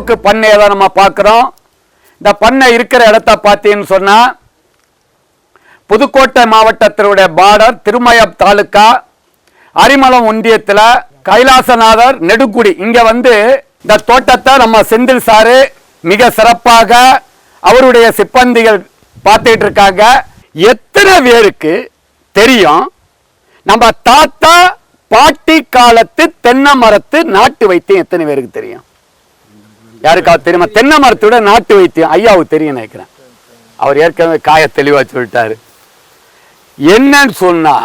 பாக்கு பண்ணையை தான் நம்ம பார்க்குறோம். இந்த பண்ணை இருக்கிற இடத்த பார்த்தீங்கன்னு சொன்னால் புதுக்கோட்டை மாவட்டத்தினுடைய பார்டர் திருமயம் தாலுக்கா அரிமளம் ஒன்றியத்தில் கைலாசநாதர் நெடுங்குடி. இங்கே வந்து இந்த தோட்டத்தை நம்ம செந்தில் சாரு மிக சிறப்பாக அவருடைய சிப்பந்திகள் பார்த்துட்டு இருக்காங்க. எத்தனை பேருக்கு தெரியும் நம்ம தாத்தா பாட்டி காலத்து தென்னை மரத்து நாட்டு வைத்தியம்? எத்தனை பேருக்கு தெரியும்? யாருக்காவது தெரியுமா? தென்னை மரத்தோட நாட்டு வைத்தியம் ஐயாவுக்கு தெரியும் நினைக்கிறேன். அவர் ஏற்கனவே காய தெளிவா சொல்லிட்டாரு. என்னன்னு சொன்னா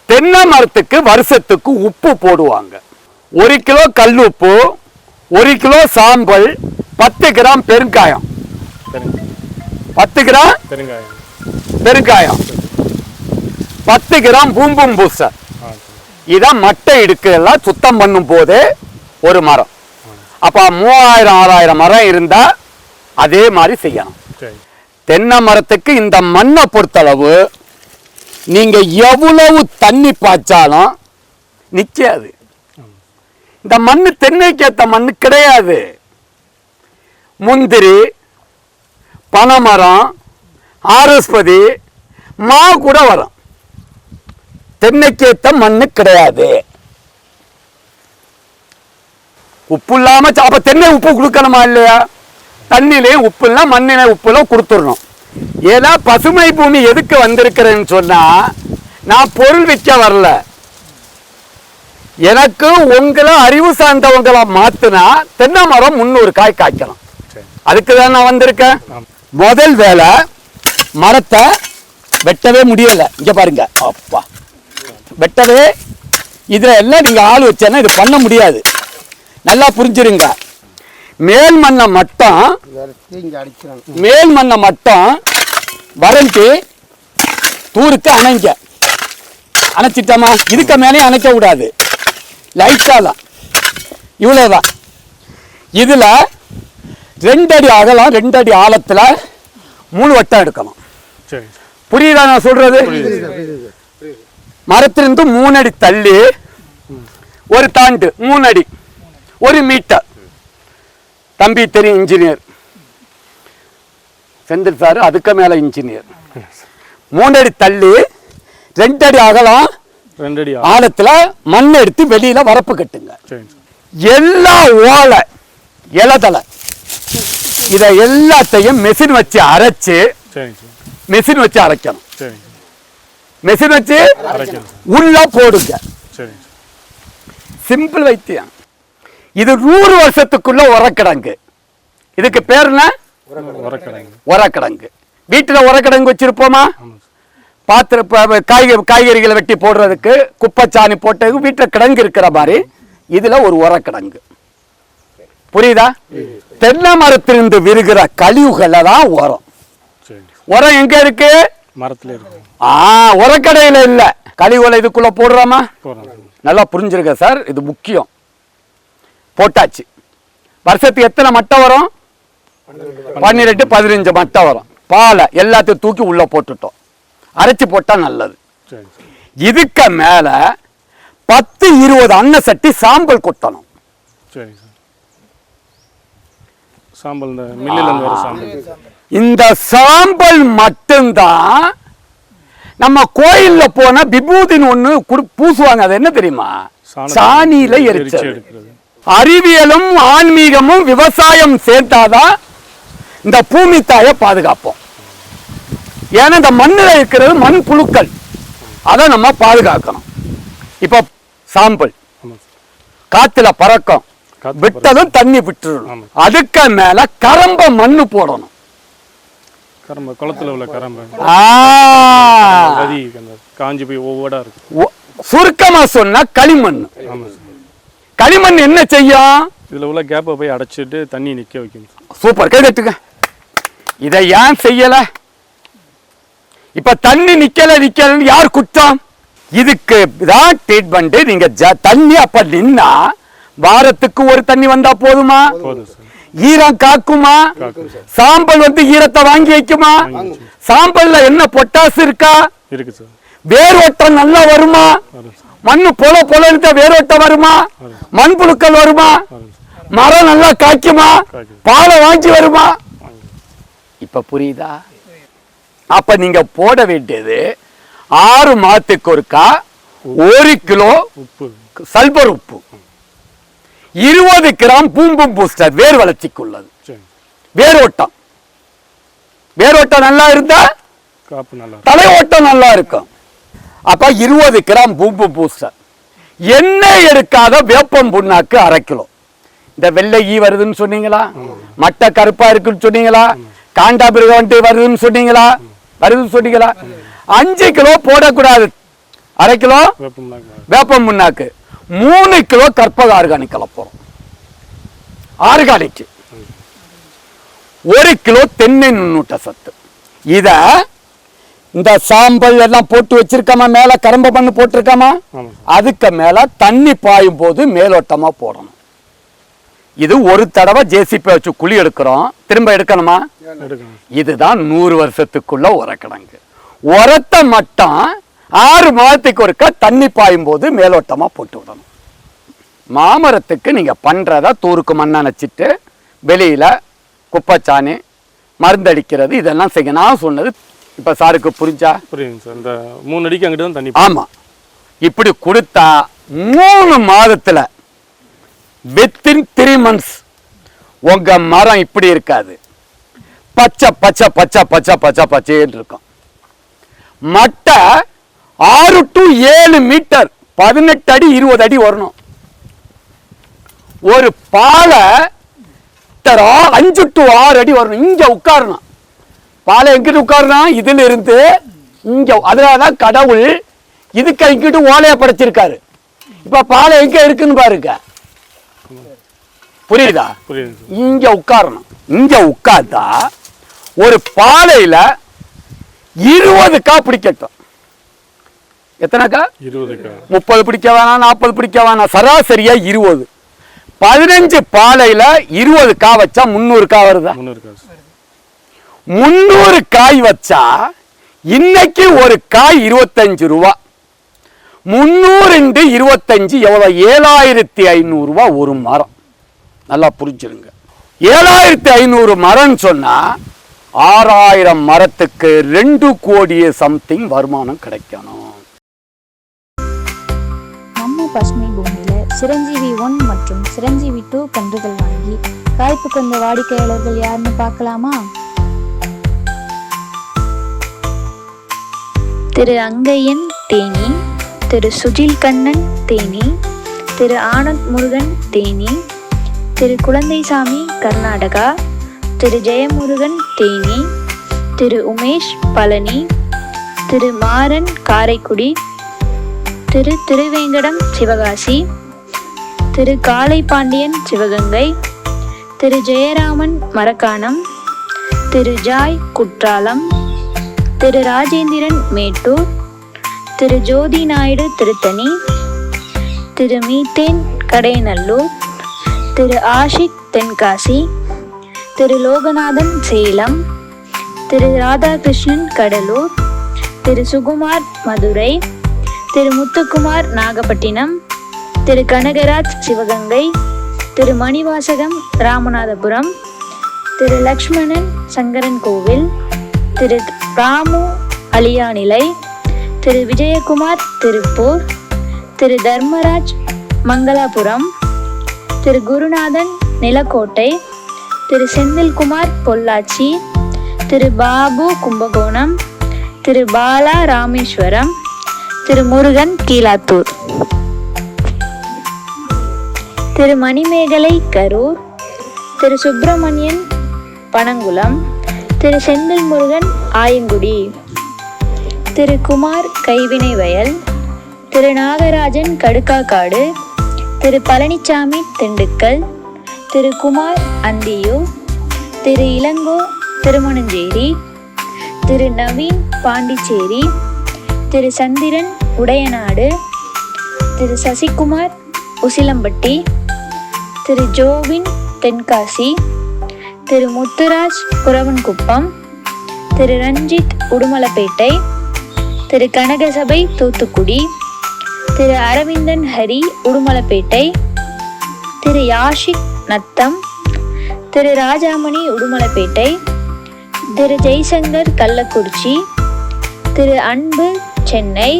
தென்னை மரத்துக்கு வருஷத்துக்கு உப்பு போடுவாங்க. 1 கிலோ கல் உப்பு, 1 கிலோ சாம்பல், 10 கிராம் பெருங்காயம், 10 கிராம் பெருங்காயம், 10 கிராம் பூம்பும் பூச. இதான் மட்டை இடுக்கெல்லாம் சுத்தம் பண்ணும் போது ஒரு மரம். அப்ப 3000-6000 மரம் இருந்தா அதே மாதிரி செய்யணும். தென்னை மரத்துக்கு இந்த மண்ணை பொறுத்தளவு நீங்க எவ்வளவு தண்ணி பாய்ச்சாலும் நிக்காது. இந்த மண்ணு தென்னைக்கு ஏத்த மண்ணு கிடையாது. முந்திரி, பனைமரம், ஆரஸ்பதி, மா கூட வரும். தென்னைக்கு ஏத்த மண்ணு கிடையாது. உப்பு இல்லாம அப்ப தென்னை உப்பு கொடுக்கணுமா இல்லையா? தண்ணிலையும் உப்பு இல்ல, மண்ணில உப்பு எல்லாம் கொடுத்துடணும். ஏன்னா பசுமை பூமி எதுக்கு வந்திருக்கிறேன்னு சொன்னா நான் பொருள் விற்க வரல. எனக்கு உங்களை அறிவு சார்ந்தவங்களை மாத்தினா தென்னை மரம் 300 காய் காய்க்கலாம். அதுக்குதான் நான் வந்திருக்கேன். முதல் வேலை மரத்தை வெட்டவே முடியல. இங்க பாருங்க, அப்பா வெட்டவே இதுல எல்லாம் நீங்க ஆள் வச்சேன்னா இது பண்ண முடியாது. நல்லா புரிஞ்சிருங்க. மேல் மண்ணை மட்டும் வறண்டி தூருக்கு அணைச்சிட்டோமா? இதுக்கு மேலே அணைக்க கூடாது. லைட்டாலாம் இவ்வளவுதான். இதுல 2 அடி அகலம், 2 அடி ஆழத்துல 3 வட்டம் எடுக்கணும். புரியுதா நான் சொல்றது? மரத்திலிருந்து 3 அடி தள்ளி ஒரு தாண்டு 3 அடி 1 மீட்டர். தம்பி தெரியும், இன்ஜினியர் செந்தில் சார், அதுக்கு மேல இன்ஜினியர். 3 அடி தள்ளி 2 அடி அகலம் 2 அடி ஆழத்துல மண் எடுத்து வெளியில வரப்பு கட்டுங்க. எல்லா ஓலை இலதலை இத எல்லாத்தையும் மெஷின் வச்சு அரைச்சு அரைக்கணும். மெஷின் வச்சு உள்ள போடுங்க. சிம்பிள் வைத்தியம். இது 100 வருஷத்துக்குள்ள உரக்கிடங்கு. இதுக்கு பேர் என்ன? உரக்கிடங்கு. வீட்டுல உரக்கிடங்கு வச்சிருப்போமா? பாத்திர காய்கறிகளை வெட்டி போடுறதுக்கு குப்பைச்சாணி போட்டதுக்கு வீட்டுல கிடங்கு இருக்கிற மாதிரி இதுல ஒரு உரக்கிடங்கு. புரியுதா? தென்னை மரத்திலிருந்து விருகிற கழிவுகளை தான் உரம். உரம் எங்க இருக்கு? மரத்துல இருக்கு. உரக்கடையில இல்ல. கழிவுகளை இதுக்குள்ள போடுறோமா? நல்லா புரிஞ்சிருக்க சார், இது முக்கியம். போட்டாச்சு. வருஷத்துக்கு எத்தனை மட்டை வரும்? 12-15 மட்டை வரும். பாலை எல்லாத்தையும் தூக்கி உள்ள போட்டுட்டோம். அரைச்சு போட்டா நல்லது. இதுக்கு மேல 10-20 அன்ன சட்டி சாம்பல் கொட்டணும். இந்த சாம்பல் மட்டும்தான் நம்ம கோயில்ல போன விபூதின்னு ஒண்ணு பூசுவாங்க. அது என்ன தெரியுமா? சாணியில எரிச்சல். அறிவியலும் ஆன்மீகமும் விவசாயம் சேர்த்தாதான் இந்த பூமி தாயை பாதுகாப்போம். ஏன்னா இந்த மண்ணில் இருக்கிறது மண் புழுக்கள், அதை நம்ம பாதுகாக்கணும். இப்ப சாம்பல் காத்துல பறக்கும், விட்டதும் தண்ணி விட்டுறணும். அதுக்கு மேல கரம்ப மண்ணு போடணும். சுருக்கமா சொன்னா களிமண். களிமண் என்ன செய்யும்? இதுல உள்ள கேப்பை போய் அடைச்சிட்டு தண்ணி நிக்க வைக்கணும். சூப்பர், கேட்டுங்க. இதை ஏன் செய்யல? இப்ப தண்ணி நிக்கலன்னு யார் குற்றம்? இதுக்கு தான் ட்ரீட்மெண்ட். நீங்க தண்ணி அப்ப நின்னா வாரத்துக்கு ஒரு தண்ணி வந்தா போதுமா? ஈரம் காக்குமா? சாம்பல் வந்து ஈரத்தை வாங்கி வைக்குமா? சாம்பல்ல என்ன பொட்டாசு இருக்கா? வேரோட்டம் நல்லா வருமா? மண்ணு பொல வேரோட்டம் வருமா? மண்புழுக்கள் வருமா? மரம் நல்லா காய்க்குமா, பாலை வாங்கி வருமா? இப்ப புரியுதா? அப்ப நீங்க போட வேண்டியது 6 மாதத்துக்கு ஒருக்கா 1 கிலோ சல்பர் உப்பு, 20 கிராம் பூம்பும் பூஸ்டர் வேர் வளர்ச்சிக்குள்ளது. வேரோட்டம் நல்லா இருந்தா தலை ஓட்டம் நல்லா இருக்கும். அப்ப 20 கிராம் பூம்பும் பூஸ்டர், எண்ணெய் எடுக்காத வேப்பம் புண்ணாக்கு 1/2 கிலோ. இந்த வெள்ளை ஈ வருதுன்னு சொன்னீங்களா, மட்டை கருப்பா இருக்குன்னு சொன்னீங்களா, காண்டாபிருகம் வருதுன்னு சொன்னீங்களா, 5 கிலோ போடக்கூடாது. 1/2 கிலோ வேப்பம் புண்ணாக்கு, 3 கிலோ கற்பக ஆர்கானிக் கலப்போம். ஆர்கானிக் 1 கிலோ தென்னை நுண்ணூட்ட சத்து. இத இந்த சாம்பல் எல்லாம் போட்டு வச்சிருக்காம, மேல கரும்ப பண்ணு போட்டிருக்காமா, அதுக்கு மேல தண்ணி பாயும் போது மேலோட்டமா போடணும். இது ஒரு தடவை ஜேசிபி வச்சு குழி எடுக்கிறோம், திரும்ப எடுக்கணுமா? இதுதான் 100 வருஷத்துக்குள்ள உரக்கிழங்கு. உரத்தை மட்டும் 6 மாதத்துக்கு ஒருக்க தண்ணி பாயும் போது மேலோட்டமா போட்டு விடணும். மாமரத்துக்கு நீங்க பண்றத தூருக்கு மண்ணை நினைச்சிட்டு வெளியில குப்பைச்சாணி மருந்தடிக்கிறது இதெல்லாம் செய்ய. நான் சொன்னது இப்ப சாருக்கு புரிஞ்சா? புரியுங்க சார். இந்த 3 அடிக்கு அங்கிட்டு தான் தண்ணி. ஆமா, இப்படி கொடுத்தா 3 மாதத்துல வித்தின் 3 months உங்க மரம் இப்படி இருக்காது, பச்சை பச்சை பச்சை பச்சை பச்சை பச்சைன்னு இருக்கும். மட்டை 6 to 7 மீட்டர், 18 அடி 20 அடி வரணும். ஒரு பாலை 5 to 6 அடி வரணும். இங்க உட்காரணும். பாலை எங்கிட்டு உட்காரணும்? இதுல இருந்து இங்க. அதனாலதான் கடவுள் இதுக்கு இங்கிட்டு ஓலைய படைச்சிருக்காரு. இப்ப பாலை எங்க இருக்குன்னு பாருங்க, புரியுதா? இங்க உட்காரணும். இங்க உட்கார்ந்தா ஒரு பாலையில 20 கா பிடிக்கட்டும். எத்தனைக்கா? 30 பிடிக்க வேணாம், 40 பிடிக்க வேணாம், சராசரியா 20. 15 பாலையில 20 கா வச்சா 300 கா வருதா? 300 காய் வச்சா இன்னைக்கு ஒரு காய் 25 ரூபா. 300 × 25 எவ்வளவு? 7500 ரூபாய் ஒரு மரம். நல்லா புரிஞ்சிருங்க. 7500 மரம் சொன்னா 6000 மரத்துக்கு 2 கோடியே சம்திங் வருமானம் கிடைக்கணும். நம்ம பசுமை பூமியில சிரஞ்சீவி 1 மற்றும் சிரஞ்சீவி 2 கன்றுகள் வாங்கி காய்ப்பு கொண்ட வாடிக்கையாளர்கள் யாருன்னு பார்க்கலாமா? திரு அங்கையன் தேனி, திரு சுஜில் கண்ணன் தேனி, திரு ஆனந்த் முருகன் தேனி, திரு குழந்தைசாமி கர்நாடகா, திரு ஜெயமுருகன் தேனி, திரு உமேஷ் பழனி, திரு மாறன் காரைக்குடி, திரு திருவேங்கடம் சிவகாசி, திரு காளை பாண்டியன் சிவகங்கை, திரு ஜெயராமன் மரக்காணம், திரு ஜாய் குற்றாலம், திரு ராஜேந்திரன் மேட்டூர், திரு ஜோதி நாயுடு திருத்தணி, திரு மீத்தேன் கடையநல்லூர், திரு ஆஷிக் தென்காசி, திரு லோகநாதன் சேலம், திரு ராதாகிருஷ்ணன் கடலூர், திரு சுகுமார் மதுரை, திரு முத்துக்குமார் நாகப்பட்டினம், திரு கனகராஜ் சிவகங்கை, திரு மணிவாசகம் ராமநாதபுரம், திரு லக்ஷ்மணன் சங்கரன் கோவில், திரு ராமு அலியாநிலை, திரு விஜயகுமார் திருப்பூர், திரு தர்மராஜ் மங்களாபுரம், திரு குருநாதன் நிலக்கோட்டை, திரு செந்தில்குமார் பொள்ளாச்சி, திரு பாபு கும்பகோணம், திரு பாலா ராமேஸ்வரம், திரு முருகன் கீழாத்தூர், திரு மணிமேகலை கரூர், திரு சுப்பிரமணியன் பனங்குளம், திரு செந்தில் முருகன் ஆயங்குடி, திரு குமார் கைவினை வயல், திரு நாகராஜன் கடுக்காக்காடு, திரு பழனிசாமி திண்டுக்கல், திரு குமார் அந்தியூர், திரு இளங்கோ திருமணஞ்சேரி, திரு நவீன் பாண்டிச்சேரி, திரு சந்திரன் உடையநாடு, திரு சசிகுமார் உசிலம்பட்டி, திரு ஜோவின் தென்காசி, திரு முத்துராஜ் குரவன்குப்பம், திரு ரஞ்சித் உடுமலப்பேட்டை, திரு கனகசபை தூத்துக்குடி, திரு அரவிந்தன் ஹரி உடுமலப்பேட்டை, திரு யாஷிக் நத்தம், திரு ராஜாமணி உடுமலைப்பேட்டை, திரு ஜெய்சங்கர் கள்ளக்குறிச்சி, திரு அன்பு சென்னை,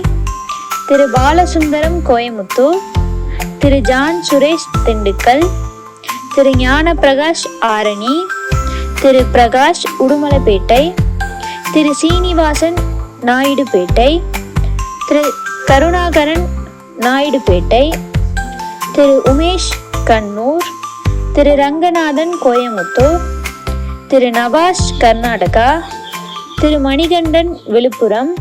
திரு பாலசுந்தரம் கோயமுத்தூர், திரு ஜான் சுரேஷ் திண்டுக்கல், திரு ஞான பிரகாஷ் ஆரணி, திரு பிரகாஷ் உடுமலைப்பேட்டை, திரு சீனிவாசன் நாயுடுபேட்டை, திரு கருணாகரன் நாயுடுபேட்டை, திரு உமேஷ் கண்ணூர், திரு ரங்கநாதன் கோயமுத்தூர், திரு நவாஸ் கர்நாடகா, திரு மணிகண்டன் விழுப்புரம்,